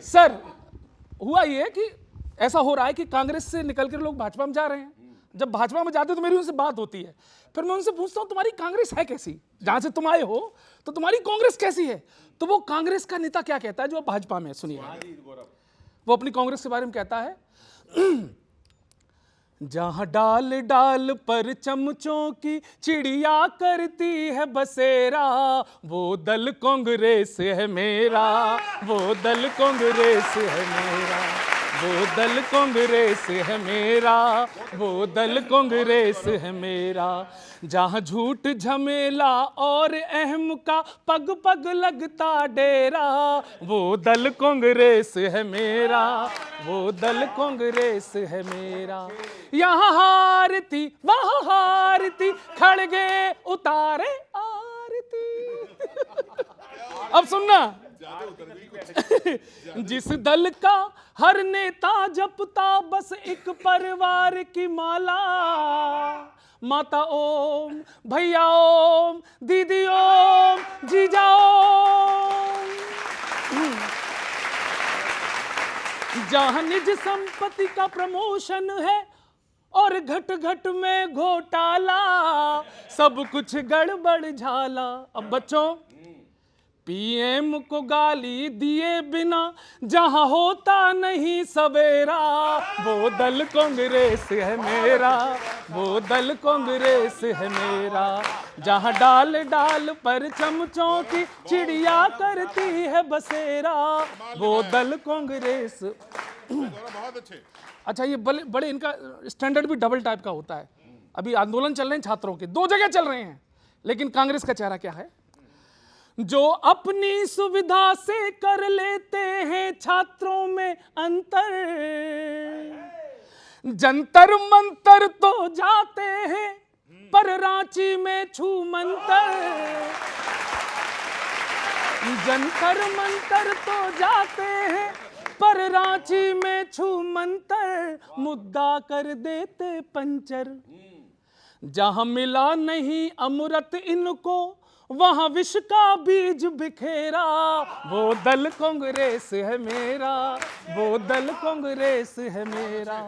Sir हुआ ये कि ऐसा हो रहा है कि कांग्रेस से निकल कर लोग भाजपा में जा रहे हैं। जब भाजपा में जाते हैं तो मेरी उनसे बात होती है, फिर मैं उनसे पूछता हूं तुम्हारी कांग्रेस है कैसी, जहां से तुम आए हो तो तुम्हारी कांग्रेस कैसी है। तो वो कांग्रेस का नेता क्या कहता है जो भाजपा में है, सुनिए। वो अपनी कांग्रेस के बारे में कहता है, जहां डाल डाल पर चमचों की चिड़िया करती है बसेरा, वो दल कांग्रेस है मेरा, वो दल कांग्रेस है मेरा, वो दल कांग्रेस है मेरा, वो दल कांग्रेस है मेरा। जहां झूठ झमेला और अहम का पग पग लगता डेरा, वो दल कांग्रेस है मेरा, वो दल कांग्रेस है मेरा। यहाँ हारती वहाँ हारती, खड़गे उतारे आरती। अब सुनना, जिस दल का हर नेता जपता बस एक परिवार की माला, माता ओम, भैया ओम, दीदी ओम, जीजा ओम। जहां निज संपत्ति का प्रमोशन है और घट घट में घोटाला, सब कुछ गड़बड़ झाला। अब बच्चों, पीएम को गाली दिए बिना जहां होता नहीं सवेरा, वो दल कांग्रेस है मेरा, वो दल कांग्रेस है मेरा। जहां डाल डाल पर चमचों की चिड़िया करती है बसेरा, वो दल कांग्रेस। बहुत अच्छे। अच्छा, ये बड़े इनका स्टैंडर्ड भी डबल टाइप का होता है। अभी आंदोलन चल रहे हैं छात्रों के, दो जगह चल रहे हैं, लेकिन कांग्रेस का चेहरा क्या है? जो अपनी सुविधा से कर लेते हैं छात्रों में अंतर, जंतर मंतर तो जाते हैं पर रांची में छू मंतर, जंतर मंतर तो जाते हैं पर रांची में छू मंतर, मुद्दा कर देते पंचर। जहां मिला नहीं अमृत इनको वहां विष का बीज बिखेरा, वो दल कांग्रेस है मेरा, वो दल कांग्रेस है मेरा।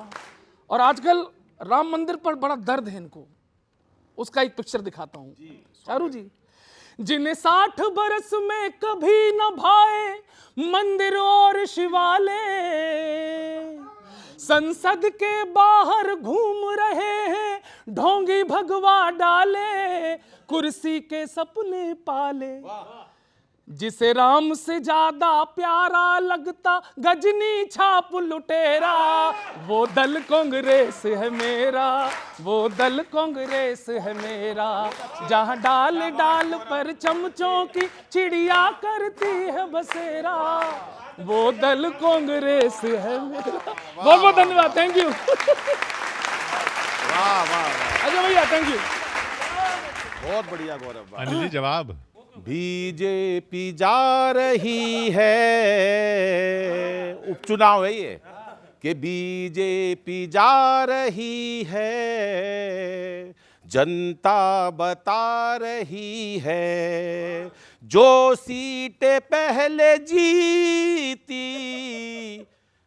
और आजकल राम मंदिर पर बड़ा दर्द है इनको, उसका एक पिक्चर दिखाता हूं चारू जी। जिन्हें 60 बरस में कभी न भाए मंदिर और शिवालय, संसद के बाहर घूम रहे हैं ढोंगी भगवा डाले, कुर्सी के सपने पाले। जिसे राम से ज्यादा प्यारा लगता गजनी छाप लुटेरा, वो दल कांग्रेस है मेरा, वो दल कांग्रेस है मेरा। जहां डाल डाल पर चमचों की चिड़िया करती है बसेरा, वो दल कांग्रेस है मेरा। बहुत बहुत धन्यवाद, थैंक यू। वाह वाह, अजय भैया थैंक यू। बहुत बढ़िया गौरव। अनिल जी जवाब। बीजेपी जा रही है, उपचुनाव है ये, कि बीजेपी जा रही है, जनता बता रही है, जो सीटें पहले जीती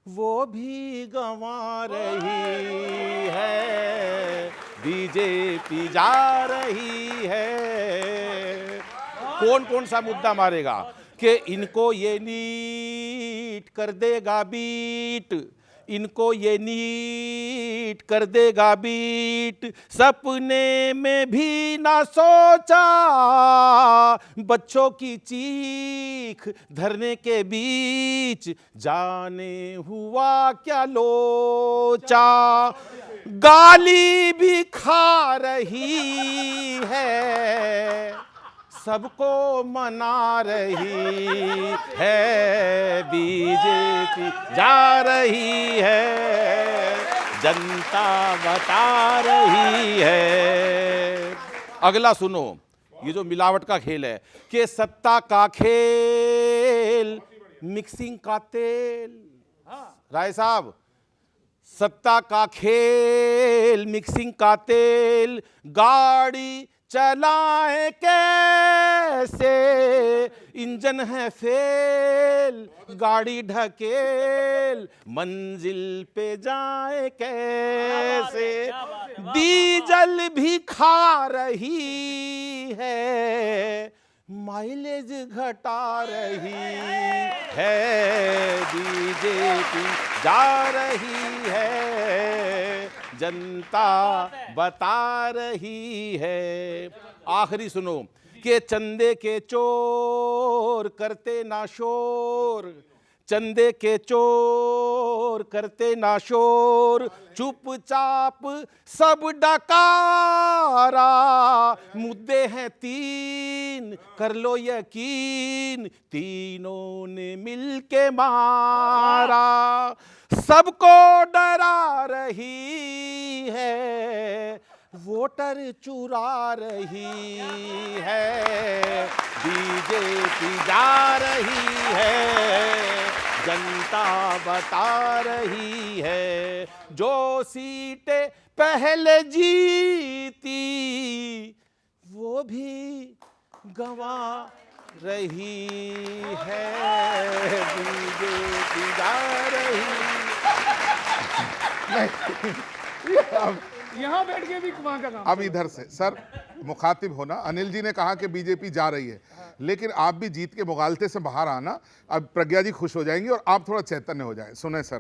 वो भी गंवा रही है, बीजेपी जा रही है। कौन कौन सा मुद्दा मारेगा कि इनको ये नीट कर देगा बीट, इनको ये नीट कर देगा बीट, सपने में भी ना सोचा, बच्चों की चीख धरने के बीच, जाने हुआ क्या लोचा, गाली भी खा रही है, सबको मना रही है, बीजेपी जा रही है, जनता बता रही है। अगला सुनो, ये जो मिलावट का खेल है कि सत्ता का खेल मिक्सिंग का तेल। राय साहब, सत्ता का खेल मिक्सिंग का तेल, गाड़ी चलाएं कैसे इंजन है फेल, गाड़ी ढकेल, मंजिल पे जाए कैसे, डीजल भी खा रही है, माइलेज घटा रही है, बीजेपी जा रही है, जनता बता रही है। आखिरी सुनो कि चंदे के चोर करते ना शोर, चंदे के चोर करते ना शोर, चुपचाप सब डकारा, मुद्दे हैं तीन कर लो यकीन, तीनों ने मिलके मारा, सबको डरा रही है, वोटर चुरा रही है, बीजेपी जा रही है, जनता बता रही है, जो सीटें पहले जीती वो भी गंवा रही है, बीजेपी जा रही यहाँ बैठ के भी वहाँ का काम। अब इधर से सर मुखातिब होना, अनिल जी ने कहा कि बीजेपी जा रही है, लेकिन आप भी जीत के मुगालते से बाहर आना। अब प्रज्ञा जी खुश हो जाएंगी और आप थोड़ा चैतन्य हो जाएं। सुने सर,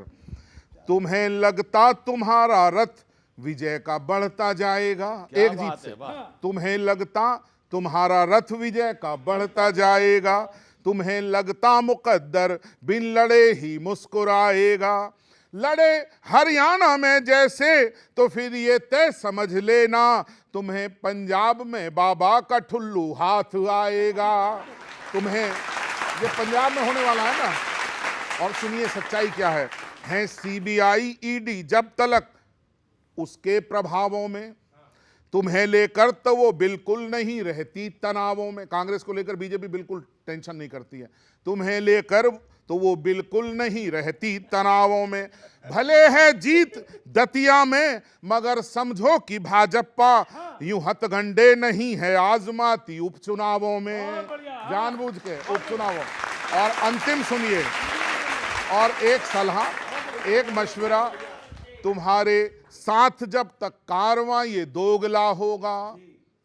तुम्हें लगता तुम्हारा रथ विजय का बढ़ता जाएगा, एक जीत से, तुम्हें लगता तुम्हारा रथ विजय का बढ़ता जाएगा, तुम्हें लगता मुकद्दर बिन लड़े ही मुस्कुराएगा, लड़े हरियाणा में जैसे तो फिर ये तय समझ लेना, तुम्हें पंजाब में बाबा का ठुल्लू हाथ आएगा। तुम्हें ये पंजाब में होने वाला है ना। और सुनिए सच्चाई क्या है सीबीआई ईडी जब तलक उसके प्रभावों में, तुम्हें लेकर तो वो बिल्कुल नहीं रहती तनावों में। कांग्रेस को लेकर बीजेपी बिल्कुल टेंशन नहीं करती है, तुम्हें लेकर तो वो बिल्कुल नहीं रहती तनावों में। भले है जीत दतिया में मगर समझो कि भाजपा यूं हथगंडे नहीं है आजमाती उपचुनावों में, जानबूझ के उपचुनावों। और अंतिम सुनिए, और एक सलाह एक मशवरा, तुम्हारे साथ जब तक कारवां ये दोगला होगा,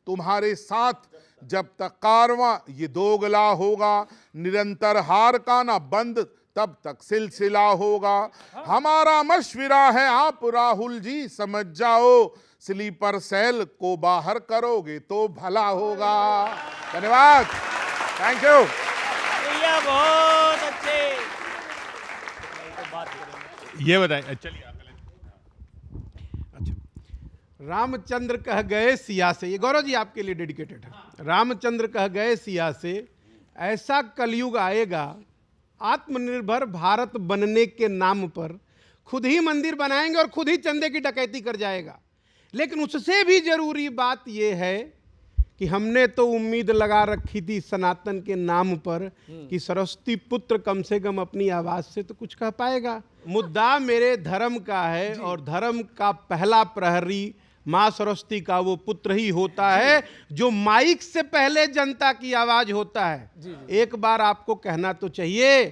तुम्हारे साथ जब तक कारवां ये दोगला होगा, निरंतर हार का ना बंद तब तक सिलसिला होगा। हमारा मशविरा है आप राहुल जी समझ जाओ, स्लीपर सेल को बाहर करोगे तो भला होगा। धन्यवाद, थैंक यू। बहुत अच्छे। ये बताएं, चलिए रामचंद्र कह गए सिया से, ये गौरव जी आपके लिए डेडिकेटेड है। रामचंद्र कह गए सिया से, ऐसा कलयुग आएगा आत्मनिर्भर भारत बनने के नाम पर खुद ही मंदिर बनाएंगे और खुद ही चंदे की डकैती कर जाएगा। लेकिन उससे भी जरूरी बात यह है कि हमने तो उम्मीद लगा रखी थी सनातन के नाम पर कि सरस्वती पुत्र कम से कम अपनी आवाज से तो कुछ कह पाएगा। मुद्दा मेरे धर्म का है और धर्म का पहला प्रहरी माँ सरस्वती का वो पुत्र ही होता है जो माइक से पहले जनता की आवाज होता है। एक बार आपको कहना तो चाहिए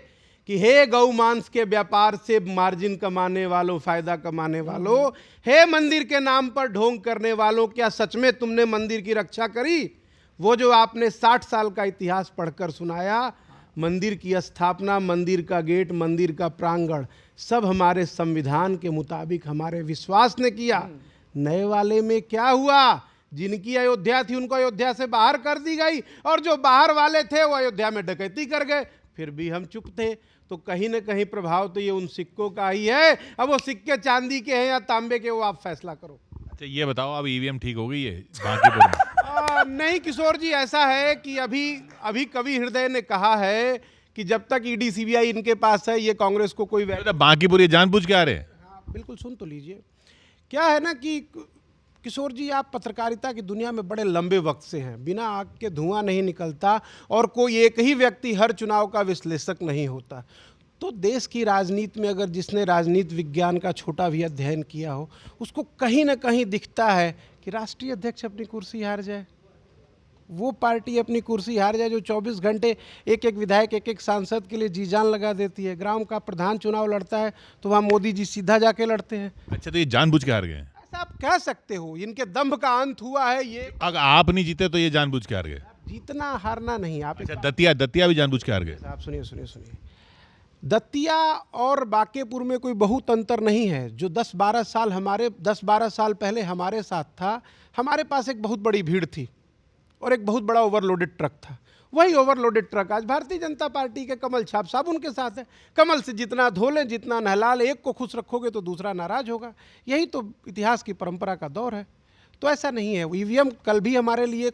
कि हे गौ मांस के व्यापार से मार्जिन कमाने वालों, फायदा कमाने वालों, हे मंदिर के नाम पर ढोंग करने वालों, क्या सच में तुमने मंदिर की रक्षा करी? वो जो आपने 60 साल का इतिहास पढ़कर सुनाया, मंदिर की स्थापना, मंदिर का गेट, मंदिर का प्रांगण, सब हमारे संविधान के मुताबिक हमारे विश्वास ने किया। नए वाले में क्या हुआ? जिनकी अयोध्या थी उनको अयोध्या से बाहर कर दी गई और जो बाहर वाले थे वो अयोध्या में डकैती कर गए, फिर भी हम चुप थे। तो कहीं ना कहीं प्रभाव तो ये उन सिक्कों का ही है। अब वो सिक्के चांदी के हैं या तांबे के, वो आप फैसला करो। अच्छा ये बताओ, अब ईवीएम ठीक हो गई है बांकीपुर में? नहीं किशोर जी, ऐसा है कि अभी कवि हृदय ने कहा है कि जब तक ईडी सीबीआई इनके पास है ये कांग्रेस को कोई बांकीपुर ये जानबूझ के आ रहे हैं। हाँ बिल्कुल, सुन तो लीजिए। क्या है ना कि किशोर जी, आप पत्रकारिता की दुनिया में बड़े लंबे वक्त से हैं, बिना आग के धुआं नहीं निकलता और कोई एक ही व्यक्ति हर चुनाव का विश्लेषक नहीं होता। तो देश की राजनीति में अगर जिसने राजनीति विज्ञान का छोटा भी अध्ययन किया हो, उसको कहीं ना कहीं दिखता है कि राष्ट्रीय अध्यक्ष अपनी कुर्सी हार जाए, वो पार्टी अपनी कुर्सी हार जाए जो 24 घंटे एक एक विधायक एक एक सांसद के लिए जी जान लगा देती है। ग्राम का प्रधान चुनाव लड़ता है तो वहाँ मोदी जी सीधा जाके लड़ते हैं। अच्छा, तो ये जानबूझ के हार गए? ऐसा आप कह सकते हो, इनके दंभ का अंत हुआ है। ये अगर आप नहीं जीते तो ये जानबूझ के हार गए? जीतना हारना नहीं। आप अच्छा, दतिया भी जानबूझ के हार गए? आप सुनिए, दतिया और बांकेपुर में कोई बहुत अंतर नहीं है। जो 10-12 साल पहले हमारे साथ था, हमारे पास एक बहुत बड़ी भीड़ थी और एक बहुत बड़ा ओवरलोडेड ट्रक था। वही ओवरलोडेड ट्रक आज भारतीय जनता पार्टी के कमल छाप साबुन के साथ है। कमल से जितना धो लें, जितना नहला लें, एक को खुश रखोगे तो दूसरा नाराज होगा। यही तो इतिहास की परंपरा का दौर है। तो ऐसा नहीं है। ईवीएम कल भी हमारे लिए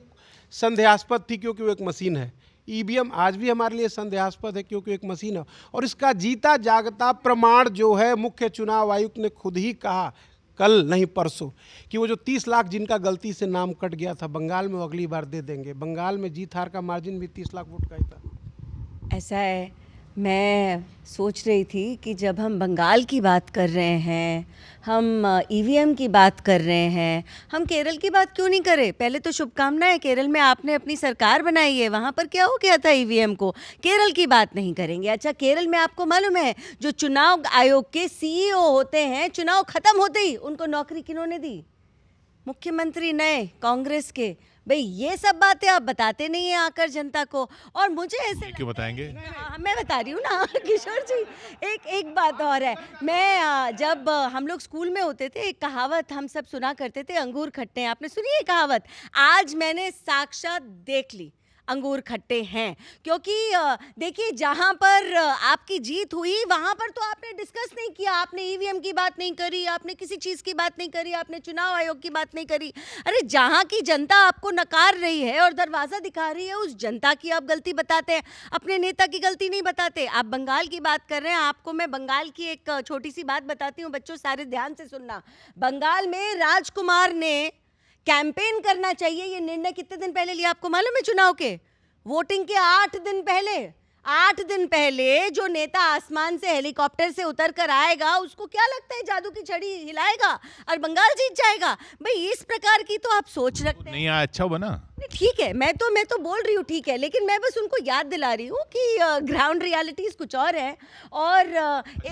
संदेहास्पद थी क्योंकि वो एक मशीन है। ईवीएम आज भी हमारे लिए संदेहास्पद है क्योंकि एक मशीन है। और इसका जीता जागता प्रमाण जो है, मुख्य चुनाव आयुक्त ने खुद ही कहा कल नहीं परसों कि वो जो 30 लाख जिनका गलती से नाम कट गया था बंगाल में, वो अगली बार दे देंगे। बंगाल में जीत हार का मार्जिन भी 30 लाख वोट का ही था। ऐसा है, मैं सोच रही थी कि जब हम बंगाल की बात कर रहे हैं, हम ईवीएम की बात कर रहे हैं, हम केरल की बात क्यों नहीं करें? पहले तो शुभकामनाएं, केरल में आपने अपनी सरकार बनाई है, वहाँ पर क्या हो गया था ईवीएम को? केरल की बात नहीं करेंगे। अच्छा, केरल में आपको मालूम है जो चुनाव आयोग के सीईओ होते हैं, चुनाव खत्म होते ही उनको नौकरी किन्होंने दी? मुख्यमंत्री नए कांग्रेस के। भाई ये सब बातें आप बताते नहीं हैं आकर जनता को। और मुझे ऐसे क्यों बताएंगे? मैं बता रही हूँ ना किशोर जी। एक बात और है, मैं जब हम लोग स्कूल में होते थे, एक कहावत हम सब सुना करते थे, अंगूर खट्टे हैं। आपने सुनी है कहावत? आज मैंने साक्षात देख ली, अंगूर खट्टे हैं। क्योंकि देखिए, जहाँ पर आपकी जीत हुई वहाँ पर तो आपने डिस्कस नहीं किया, आपने ईवीएम की बात नहीं करी, आपने किसी चीज़ की बात नहीं करी, आपने चुनाव आयोग की बात नहीं करी। अरे जहाँ की जनता आपको नकार रही है और दरवाज़ा दिखा रही है, उस जनता की आप गलती बताते हैं, अपने नेता की गलती नहीं बताते। आप बंगाल की बात कर रहे हैं, आपको मैं बंगाल की एक छोटी सी बात बताती हूँ, बच्चों सारे ध्यान से सुनना। बंगाल में राजकुमार ने कैंपेन करना चाहिए, ये निर्णय कितने दिन पहले लिया आपको मालूम है? चुनाव के वोटिंग के 8 दिन पहले। 8 दिन पहले जो नेता आसमान से हेलीकॉप्टर से उतर कर आएगा, उसको क्या लगता है जादू की छड़ी हिलाएगा और बंगाल जीत जाएगा? भाई इस प्रकार की तो आप सोच रखते हैं। नहीं, अच्छा बना। ठीक है, मैं तो बोल रही हूँ ठीक है, लेकिन मैं बस उनको याद दिला रही हूँ कि ग्राउंड रियलिटीज कुछ और है। और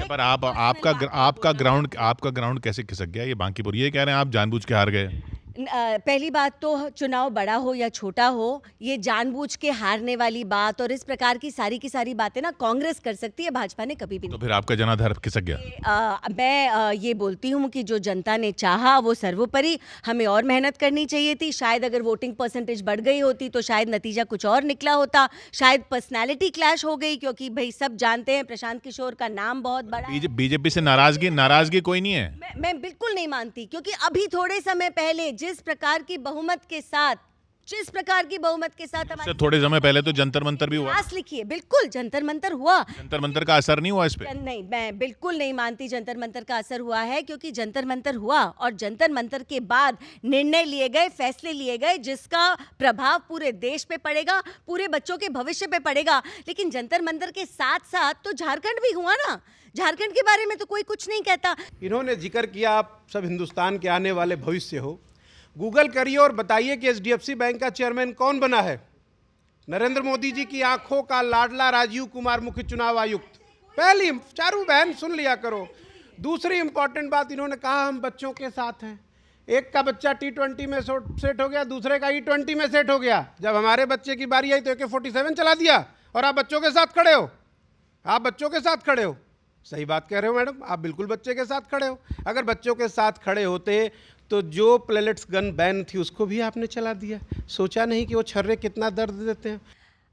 पर आपका ग्राउंड कैसे खिसक गया? ये बांकीपुर, ये कह रहे हैं आप जानबूझ के हार गए। पहली बात तो चुनाव बड़ा हो या छोटा हो, ये जानबूझ के हारने वाली बात और इस प्रकार की सारी बातें ना कांग्रेस कर सकती है, भाजपा ने कभी भी नहीं। तो फिर आपका जनाधार खिसक गया। मैं ये बोलती हूँ कि जो जनता ने चाहा वो सर्वोपरि। हमें और मेहनत करनी चाहिए थी। शायद अगर वोटिंग परसेंटेज बढ़ गई होती तो शायद नतीजा कुछ और निकला होता। शायद पर्सनैलिटी क्लैश हो गई, क्योंकि भाई सब जानते हैं प्रशांत किशोर का नाम बहुत बड़ा है। बीजेपी से नाराजगी कोई नहीं है? मैं बिल्कुल नहीं मानती, क्योंकि अभी थोड़े समय पहले जिस प्रकार की बहुमत के साथ हमारे थोड़े समय पहले तो जंतर मंतर भी हुआ। इतिहास लिखिए, बिल्कुल जंतर मंतर हुआ। जंतर मंतर का असर नहीं हुआ इस पे? नहीं, मैं बिल्कुल नहीं मानती जंतर मंतर का असर हुआ है, क्योंकि जंतर मंतर हुआ और जंतर मंतर के बाद निर्णय लिए गए, फैसले लिए गए, जिसका प्रभाव पूरे देश पे पड़ेगा, पूरे बच्चों के भविष्य पे पड़ेगा। लेकिन जंतर मंतर के साथ साथ तो झारखंड भी हुआ ना। झारखंड के बारे में तो कोई कुछ नहीं कहता। इन्होंने जिक्र किया आप सब हिंदुस्तान के आने वाले भविष्य हो। गूगल करिए और बताइए कि एचडीएफसी बैंक का चेयरमैन कौन बना है? नरेंद्र मोदी जी की आंखों का लाडला राजीव कुमार, मुख्य चुनाव आयुक्त। पहली, चारों बहन सुन लिया करो। दूसरी इंपॉर्टेंट बात, इन्होंने कहा हम बच्चों के साथ हैं। एक का बच्चा T20 में सेट हो गया, दूसरे का E20 में सेट हो गया। जब हमारे बच्चे की बारी आई तो AK-47 चला दिया और आप बच्चों के साथ खड़े हो। आप बच्चों के साथ खड़े हो। सही बात कह रहे हो मैडम, आप बिल्कुल बच्चे के साथ खड़े हो। अगर बच्चों के साथ खड़े होते तो जो प्लेलेट्स गन बैन थी उसको भी आपने चला दिया। सोचा नहीं कि वो छर्रे कितना दर्द देते हैं।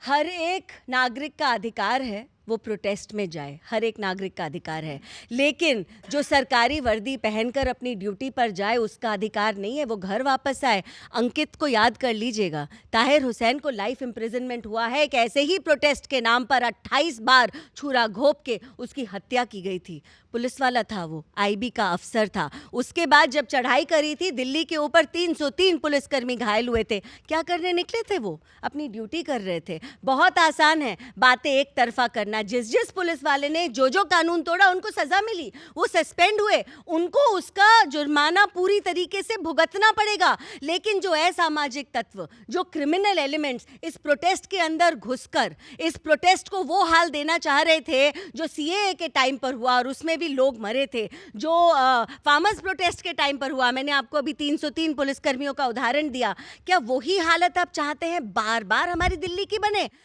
हर एक नागरिक का अधिकार है वो प्रोटेस्ट में जाए, हर एक नागरिक का अधिकार है। लेकिन जो सरकारी वर्दी पहनकर अपनी ड्यूटी पर जाए उसका अधिकार नहीं है, वो घर वापस आए। अंकित को याद कर लीजिएगा, ताहिर हुसैन को लाइफ इम्प्रिजनमेंट हुआ है कि ऐसे ही प्रोटेस्ट के नाम पर 28 बार छुरा घोंप के उसकी हत्या की गई थी। पुलिस वाला था, वो आईबी का अफसर था। उसके बाद जब चढ़ाई करी थी दिल्ली के ऊपर, 303 पुलिसकर्मी घायल हुए थे। क्या करने निकले थे? वो अपनी ड्यूटी कर रहे थे। बहुत आसान है बातें एक तरफा करना। वरना जिस पुलिस वाले ने जो कानून तोड़ा उनको सजा मिली, वो सस्पेंड हुए, उनको उसका जुर्माना पूरी तरीके से भुगतना पड़ेगा। लेकिन जो असामाजिक तत्व, जो क्रिमिनल एलिमेंट्स इस प्रोटेस्ट के अंदर घुसकर इस प्रोटेस्ट को वो हाल देना चाह रहे थे जो सीएए के टाइम पर हुआ और उसमें भी लोग मरे थे, जो फार्मर्स प्रोटेस्ट के टाइम पर हुआ, मैंने आपको अभी 303 पुलिसकर्मियों का उदाहरण दिया, क्या वही हालत आप चाहते हैं बार बार हमारी दिल्ली की बने?